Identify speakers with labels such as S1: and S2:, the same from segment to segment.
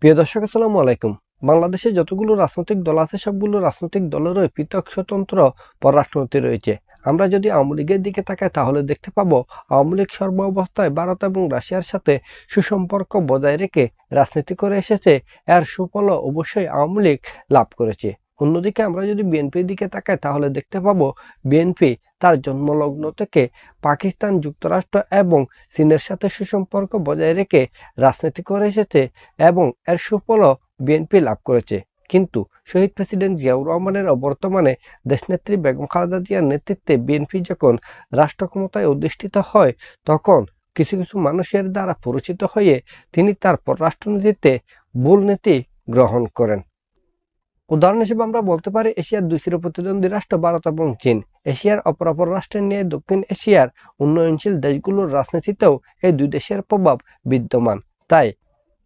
S1: প্রিয় দর্শক, আসসালামু আলাইকুম। বাংলাদেশে যতগুলো রাজনৈতিক দল আছে সবগুলো রাজনৈতিক দলেরই পৃথক স্বতন্ত্র পররাষ্ট্রনীতি রয়েছে। আমরা যদি আওয়ামী লীগের দিকে তাকাই তাহলে দেখতে পাবো আওয়ামী লীগ সর্বাবস্থায় ভারত এবং রাশিয়ার সাথে সুসম্পর্ক বজায় রেখে রাজনীতি করে এসেছে। এর সুফলও অবশ্যই আওয়ামী লীগ লাভ করেছে। অন্যদিকে আমরা যদি বিএনপির দিকে তাকাই তাহলে দেখতে পাবো বিএনপি তার জন্মলগ্ন থেকে পাকিস্তান, যুক্তরাষ্ট্র এবং চীনের সাথে সুসম্পর্ক বজায় রেখে রাজনীতি করে এসেছে এবং এর সুফলও বিএনপি লাভ করেছে। কিন্তু শহীদ প্রেসিডেন্ট জিয়াউর রহমানের বর্তমানে দেশনেত্রী বেগম খালেদা জিয়ার নেতৃত্বে বিএনপি যখন রাষ্ট্র ক্ষমতায় অধিষ্ঠিত হয় তখন কিছু কিছু মানুষের দ্বারা পরিচিত হয়ে তিনি তার পররাষ্ট্রনীতিতে ভুল নীতি গ্রহণ করেন। উদাহরণ হিসেবে আমরা বলতে পারি এশিয়ার দুই চিরপ্রতিদ্বন্দ্বী রাষ্ট্র ভারত এবং চীন। এশিয়ার অপরাপর রাষ্ট্রের নিয়ে দক্ষিণ এশিয়ার উন্নয়নশীল দেশগুলোর রাজনীতিতেও এই দুই দেশের প্রভাব বিদ্যমান। তাই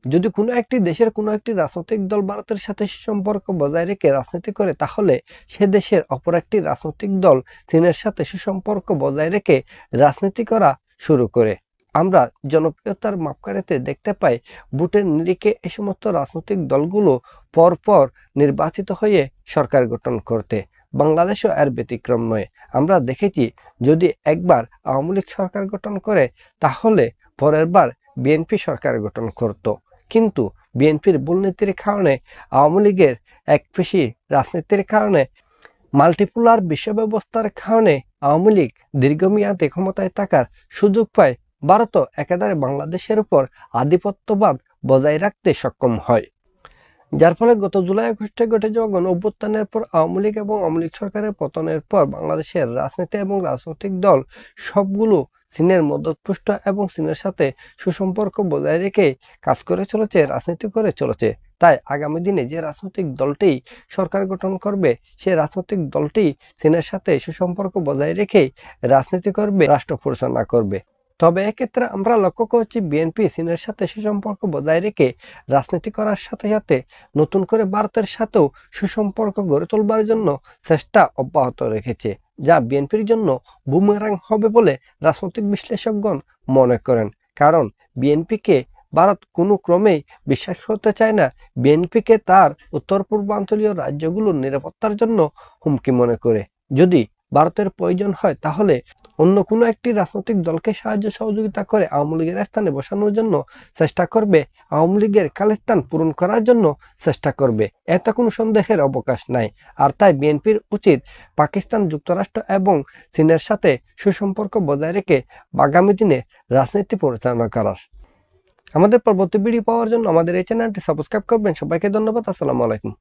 S1: যদি কোনো একটি দেশের কোনো একটি রাজনৈতিক দল ভারতের সাথে সুসম্পর্ক বজায় রেখে রাজনীতি করে তাহলে সে দেশের অপর একটি রাজনৈতিক দল চীনের সাথে সুসম্পর্ক বজায় রেখে রাজনীতি করা শুরু করে। আমরা জনপ্রিয়তার মাপকাঠিতে দেখতে পাই ভোটের নিরিখে এই সমস্ত রাজনৈতিক দলগুলো পরপর নির্বাচিত হয়ে সরকার গঠন করতে। বাংলাদেশও এর ব্যতিক্রম নয়। আমরা দেখেছি যদি একবার আওয়ামী লীগ সরকার গঠন করে তাহলে পরের বার বিএনপি সরকার গঠন করত। কিন্তু বিএনপির ভুল নীতির কারণে, আওয়ামী লীগের একপেশি রাজনীতির কারণে, মাল্টিপোলার বিশ্ব ব্যবস্থার কারণে আওয়ামী লীগ দীর্ঘমেয়াদে ক্ষমতায় থাকার সুযোগ পায়। ভারতও একেবারে বাংলাদেশের উপর আধিপত্যবাদ বজায় রাখতে সক্ষম হয়। যার ফলে গত জুলাই আগস্টে ঘটে যাওয়া গণ অভ্যুত্থানের পর আওয়ামী লীগ এবং আওয়ামী লীগ সরকারের পতনের পর বাংলাদেশের রাজনীতি এবং রাজনৈতিক দল সবগুলো চীনের মদতপুষ্ট এবং চীনের সাথে সুসম্পর্ক বজায় রেখে কাজ করে চলেছে, রাজনীতি করে চলেছে। তাই আগামী দিনে যে রাজনৈতিক দলটি সরকার গঠন করবে সে রাজনৈতিক দলটি চীনের সাথে সুসম্পর্ক বজায় রেখে রাজনীতি করবে, রাষ্ট্র পরিচালনা করবে। তবে এক্ষেত্রে আমরা লক্ষ্য করছি বিএনপি চীনের সাথে সুসম্পর্ক বজায় রেখে রাজনীতি করার সাথে সাথে নতুন করে ভারতের সাথেও সুসম্পর্ক গড়ে তোলবার জন্য চেষ্টা অব্যাহত রেখেছে, যা বিএনপির জন্য বুমেরাং হবে বলে রাজনৈতিক বিশ্লেষকগণ মনে করেন। কারণ বিএনপিকে ভারত কোনো ক্রমেই বিশ্বাস করতে চায় না। বিএনপিকে তার উত্তর পূর্বাঞ্চলীয় রাজ্যগুলোর নিরাপত্তার জন্য হুমকি মনে করে। যদি ভারতের প্রয়োজন হয় তাহলে অন্য কোনো একটি রাজনৈতিক দলকে সাহায্য সহযোগিতা করে আওয়ামী লীগের স্থানে বসানোর জন্য চেষ্টা করবে, আওয়ামী লীগের খালিস্তান পূরণ করার জন্য চেষ্টা করবে। এতে কোনো সন্দেহের অবকাশ নাই। আর তাই বিএনপির উচিত পাকিস্তান, যুক্তরাষ্ট্র এবং চীনের সাথে সুসম্পর্ক বজায় রেখে আগামী দিনে রাজনীতি পরিচালনা করার। আমাদের পরবর্তী ভিডিও পাওয়ার জন্য আমাদের এই চ্যানেলটি সাবস্ক্রাইব করবেন। সবাইকে ধন্যবাদ। আসসালামু আলাইকুম।